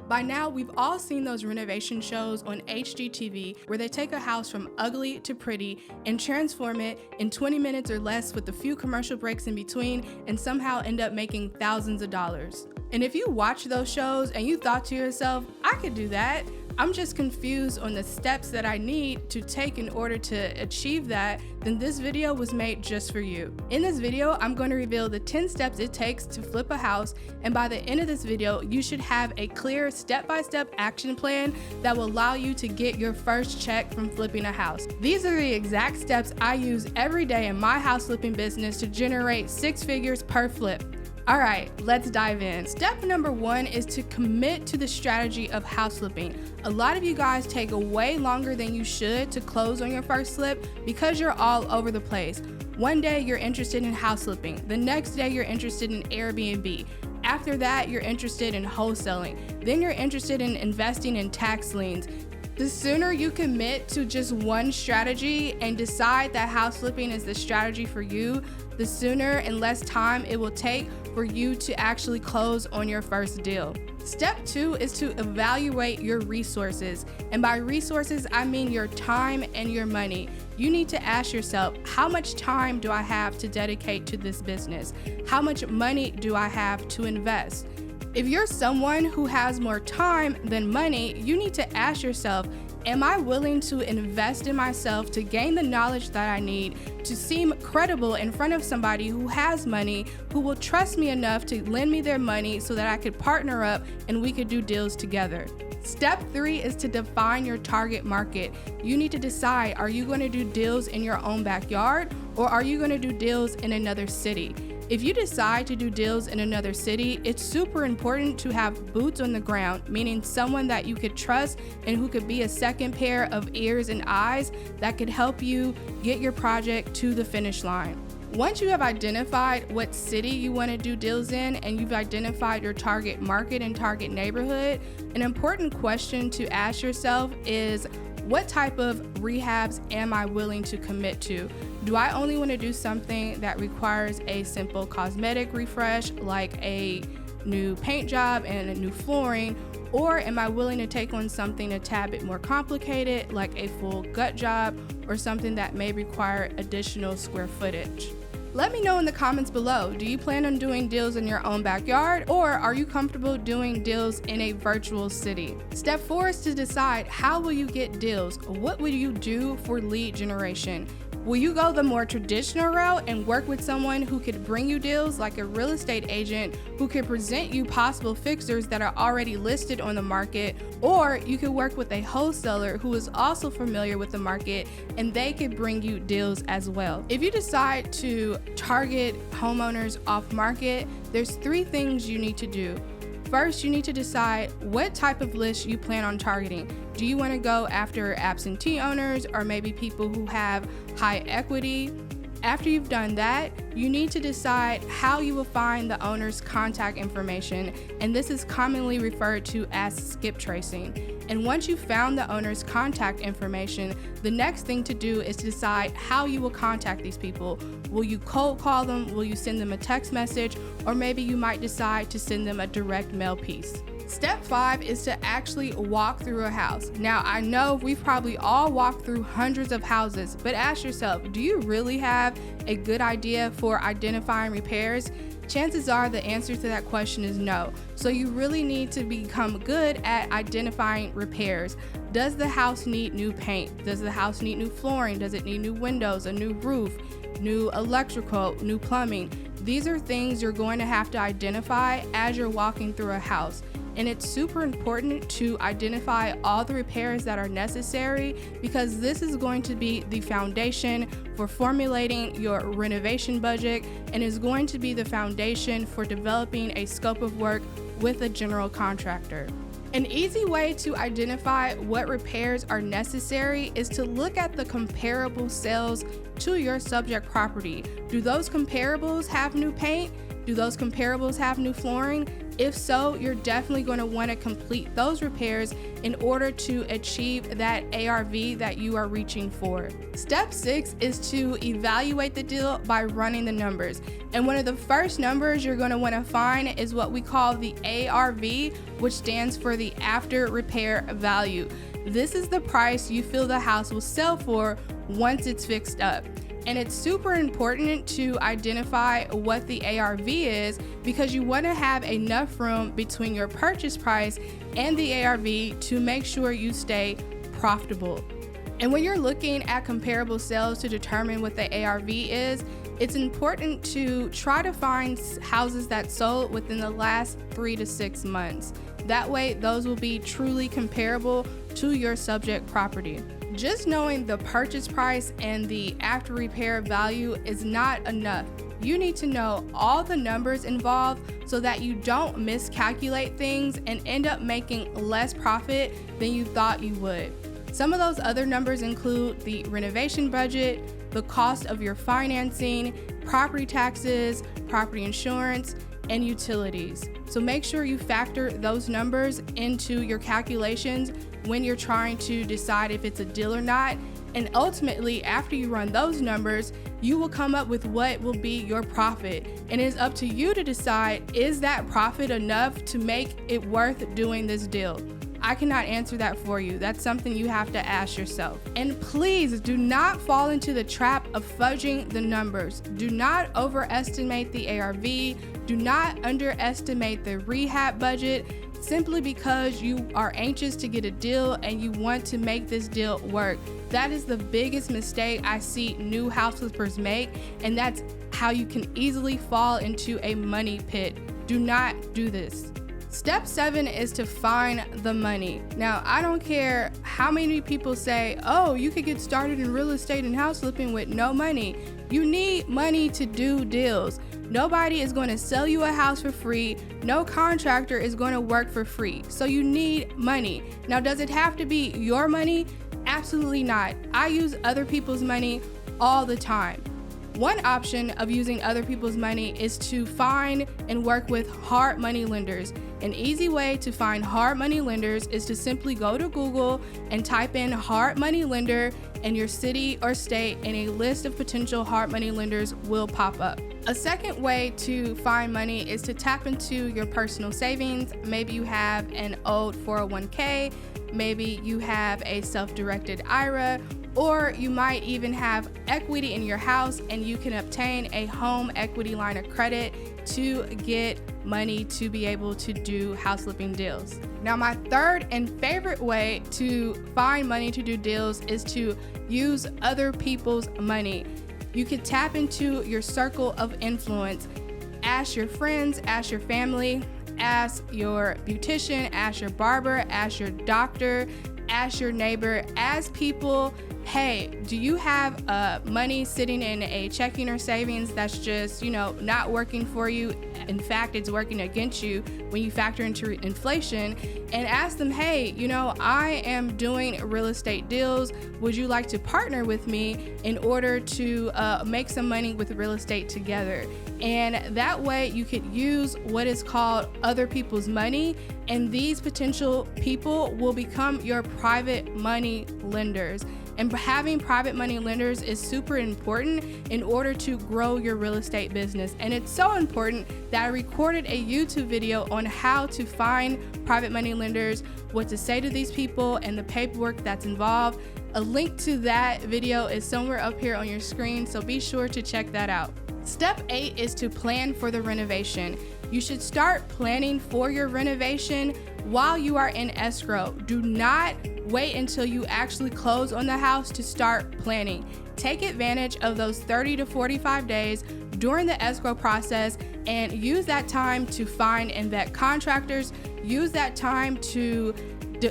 By now, we've all seen those renovation shows on HGTV where they take a house from ugly to pretty and transform it in 20 minutes or less with a few commercial breaks in between and somehow end up making thousands of dollars. And if you watch those shows and you thought to yourself, I could do that, I'm just confused on the steps that I need to take in order to achieve that, then this video was made just for you. In this video, I'm going to reveal the 10 steps it takes to flip a house, and by the end of this video, you should have a clear step-by-step action plan that will allow you to get your first check from flipping a house. These are the exact steps I use every day in my house flipping business to generate 6 figures per flip. All right, let's dive in. Step number 1 is to commit to the strategy of house flipping. A lot of you guys take way longer than you should to close on your first flip because you're all over the place. One day you're interested in house flipping. The next day you're interested in Airbnb. After that, you're interested in wholesaling. Then you're interested in investing in tax liens. The sooner you commit to just one strategy and decide that house flipping is the strategy for you, the sooner and less time it will take for you to actually close on your first deal. Step 2 is to evaluate your resources. And by resources, I mean your time and your money. You need to ask yourself, how much time do I have to dedicate to this business? How much money do I have to invest? If you're someone who has more time than money, you need to ask yourself, am I willing to invest in myself to gain the knowledge that I need to seem credible in front of somebody who has money, who will trust me enough to lend me their money so that I could partner up and we could do deals together? Step 3 is to define your target market. You need to decide, are you going to do deals in your own backyard or are you going to do deals in another city? If you decide to do deals in another city, it's super important to have boots on the ground, meaning someone that you could trust and who could be a second pair of ears and eyes that could help you get your project to the finish line. Once you have identified what city you want to do deals in and you've identified your target market and target neighborhood, an important question to ask yourself is, what type of rehabs am I willing to commit to? Do I only want to do something that requires a simple cosmetic refresh like a new paint job and a new flooring? Or am I willing to take on something a tad bit more complicated like a full gut job or something that may require additional square footage? Let me know in the comments below. Do you plan on doing deals in your own backyard or are you comfortable doing deals in a virtual city? Step 4 is to decide, how will you get deals? What will you do for lead generation? Will you go the more traditional route and work with someone who could bring you deals like a real estate agent who could present you possible fixers that are already listed on the market? Or you could work with a wholesaler who is also familiar with the market and they could bring you deals as well. If you decide to target homeowners off market, there's 3 things you need to do. First, you need to decide what type of list you plan on targeting. Do you want to go after absentee owners or maybe people who have high equity? After you've done that, you need to decide how you will find the owner's contact information, and this is commonly referred to as skip tracing. And once you've found the owner's contact information, the next thing to do is to decide how you will contact these people. Will you cold call them? Will you send them a text message? Or maybe you might decide to send them a direct mail piece. Step 5 is to actually walk through a house. Now, I know we've probably all walked through hundreds of houses, but ask yourself, do you really have a good idea for identifying repairs? Chances are the answer to that question is no. So you really need to become good at identifying repairs. Does the house need new paint? Does the house need new flooring? Does it need new windows, a new roof, new electrical, new plumbing? These are things you're going to have to identify as you're walking through a house. And it's super important to identify all the repairs that are necessary because this is going to be the foundation for formulating your renovation budget and is going to be the foundation for developing a scope of work with a general contractor. An easy way to identify what repairs are necessary is to look at the comparable sales to your subject property. Do those comparables have new paint? Do those comparables have new flooring? If so, you're definitely going to want to complete those repairs in order to achieve that ARV that you are reaching for. Step 6 is to evaluate the deal by running the numbers. And one of the first numbers you're going to want to find is what we call the ARV, which stands for the after repair value. This is the price you feel the house will sell for once it's fixed up. And it's super important to identify what the ARV is because you want to have enough room between your purchase price and the ARV to make sure you stay profitable. And when you're looking at comparable sales to determine what the ARV is, it's important to try to find houses that sold within the last 3 to 6 months. That way, those will be truly comparable to your subject property. Just knowing the purchase price and the after repair value is not enough. You need to know all the numbers involved so that you don't miscalculate things and end up making less profit than you thought you would. Some of those other numbers include the renovation budget, the cost of your financing, property taxes, property insurance, and utilities. So make sure you factor those numbers into your calculations when you're trying to decide if it's a deal or not. And ultimately, after you run those numbers, you will come up with what will be your profit. And it's up to you to decide, is that profit enough to make it worth doing this deal? I cannot answer that for you. That's something you have to ask yourself. And please do not fall into the trap of fudging the numbers. Do not overestimate the ARV. Do not underestimate the rehab budget simply because you are anxious to get a deal and you want to make this deal work. That is the biggest mistake I see new house flippers make, and that's how you can easily fall into a money pit. Do not do this. Step 7 is to find the money. Now, I don't care how many people say, oh, you could get started in real estate and house flipping with no money. You need money to do deals. Nobody is going to sell you a house for free. No contractor is going to work for free. So you need money. Now, does it have to be your money? Absolutely not. I use other people's money all the time. One option of using other people's money is to find and work with hard money lenders. An easy way to find hard money lenders is to simply go to Google and type in hard money lender in your city or state, and a list of potential hard money lenders will pop up. A second way to find money is to tap into your personal savings. Maybe you have an old 401k, maybe you have a self-directed IRA, or you might even have equity in your house and you can obtain a home equity line of credit to get money to be able to do house flipping deals. Now, my third and favorite way to find money to do deals is to use other people's money. You can tap into your circle of influence. Ask your friends, ask your family, ask your beautician, ask your barber, ask your doctor, ask your neighbor, ask people, hey, do you have money sitting in a checking or savings that's just, not working for you? In fact, it's working against you when you factor into inflation. And ask them, hey, I am doing real estate deals. Would you like to partner with me in order to make some money with real estate together? And that way you could use what is called other people's money, and these potential people will become your private money lenders. And having private money lenders is super important in order to grow your real estate business. And it's so important that I recorded a YouTube video on how to find private money lenders, what to say to these people, and the paperwork that's involved. A link to that video is somewhere up here on your screen, so be sure to check that out. Step 8 is to plan for the renovation. You should start planning for your renovation while you are in escrow. Do not wait until you actually close on the house to start planning. Take advantage of those 30 to 45 days during the escrow process and use that time to find and vet contractors. Use that time to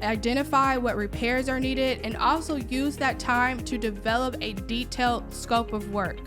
identify what repairs are needed, and also use that time to develop a detailed scope of work.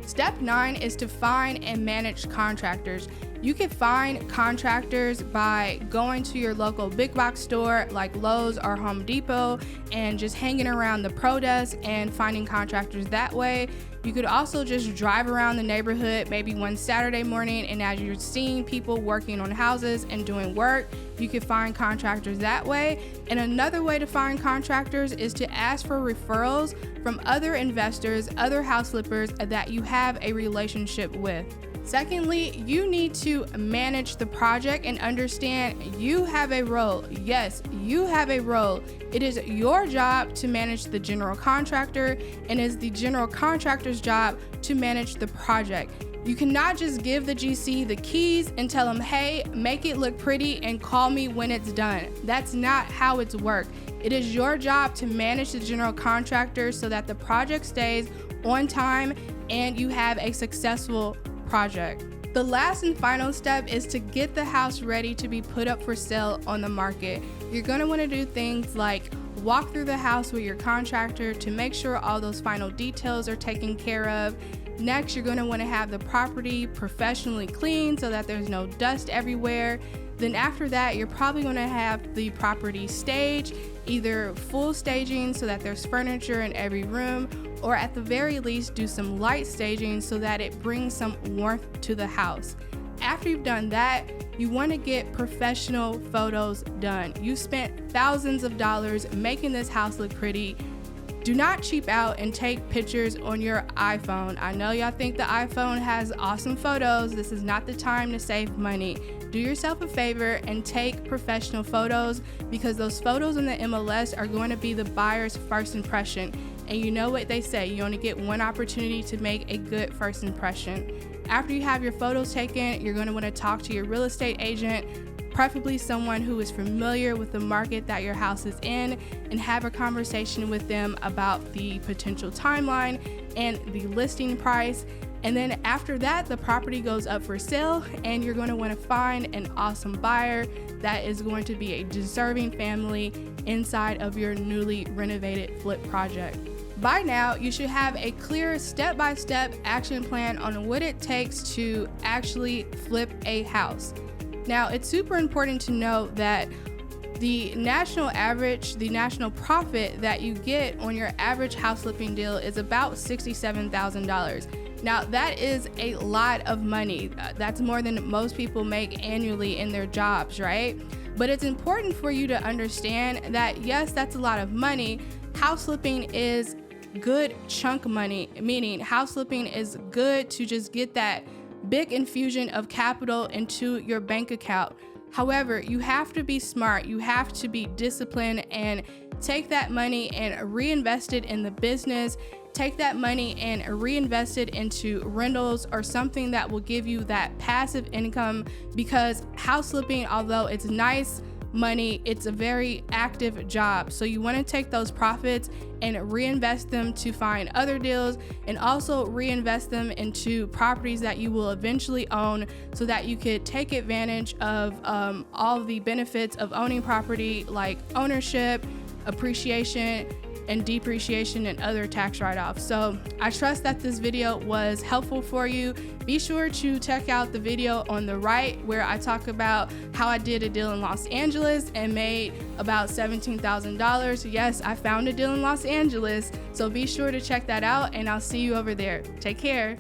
Step 9 is to find and manage contractors. You can find contractors by going to your local big box store like Lowe's or Home Depot and just hanging around the pro desk and finding contractors that way. You could also just drive around the neighborhood maybe one Saturday morning, and as you're seeing people working on houses and doing work, you could find contractors that way. And another way to find contractors is to ask for referrals from other investors, other house flippers that you have a relationship with. Secondly, you need to manage the project and understand you have a role. Yes, you have a role. It is your job to manage the general contractor, and it is the general contractor's job to manage the project. You cannot just give the GC the keys and tell them, hey, make it look pretty and call me when it's done. That's not how it's worked. It is your job to manage the general contractor so that the project stays on time and you have a successful project. The last and final step is to get the house ready to be put up for sale on the market. You're going to want to do things like walk through the house with your contractor to make sure all those final details are taken care of. Next, you're going to want to have the property professionally cleaned so that there's no dust everywhere. Then after that, you're probably going to have the property staged, either full staging so that there's furniture in every room, or at the very least do some light staging so that it brings some warmth to the house. After you've done that, you want to get professional photos done. You spent thousands of dollars making this house look pretty. Do not cheap out and take pictures on your iPhone. I know y'all think the iPhone has awesome photos. This is not the time to save money. Do yourself a favor and take professional photos, because those photos in the MLS are going to be the buyer's first impression. And you know what they say, you only get one opportunity to make a good first impression. After you have your photos taken, you're going to want to talk to your real estate agent, preferably someone who is familiar with the market that your house is in, and have a conversation with them about the potential timeline and the listing price. And then after that, the property goes up for sale, and you're going to want to find an awesome buyer that is going to be a deserving family inside of your newly renovated flip project. By now, you should have a clear step-by-step action plan on what it takes to actually flip a house. Now, it's super important to know that the national average, the national profit that you get on your average house flipping deal is about $67,000. Now, that is a lot of money. That's more than most people make annually in their jobs, right? But it's important for you to understand that, yes, that's a lot of money. House flipping is good chunk money, meaning house flipping is good to just get that big infusion of capital into your bank account. However, you have to be smart, you have to be disciplined, and take that money and reinvest it in the business. Take that money and reinvest it into rentals or something that will give you that passive income, because house flipping, although it's nice money, it's a very active job. So you want to take those profits and reinvest them to find other deals, and also reinvest them into properties that you will eventually own, so that you could take advantage of all the benefits of owning property, like ownership, appreciation, and depreciation, and other tax write-offs. So I trust that this video was helpful for you. Be sure to check out the video on the right where I talk about how I did a deal in Los Angeles and made about $17,000. Yes, I found a deal in Los Angeles. So be sure to check that out, and I'll see you over there. Take care.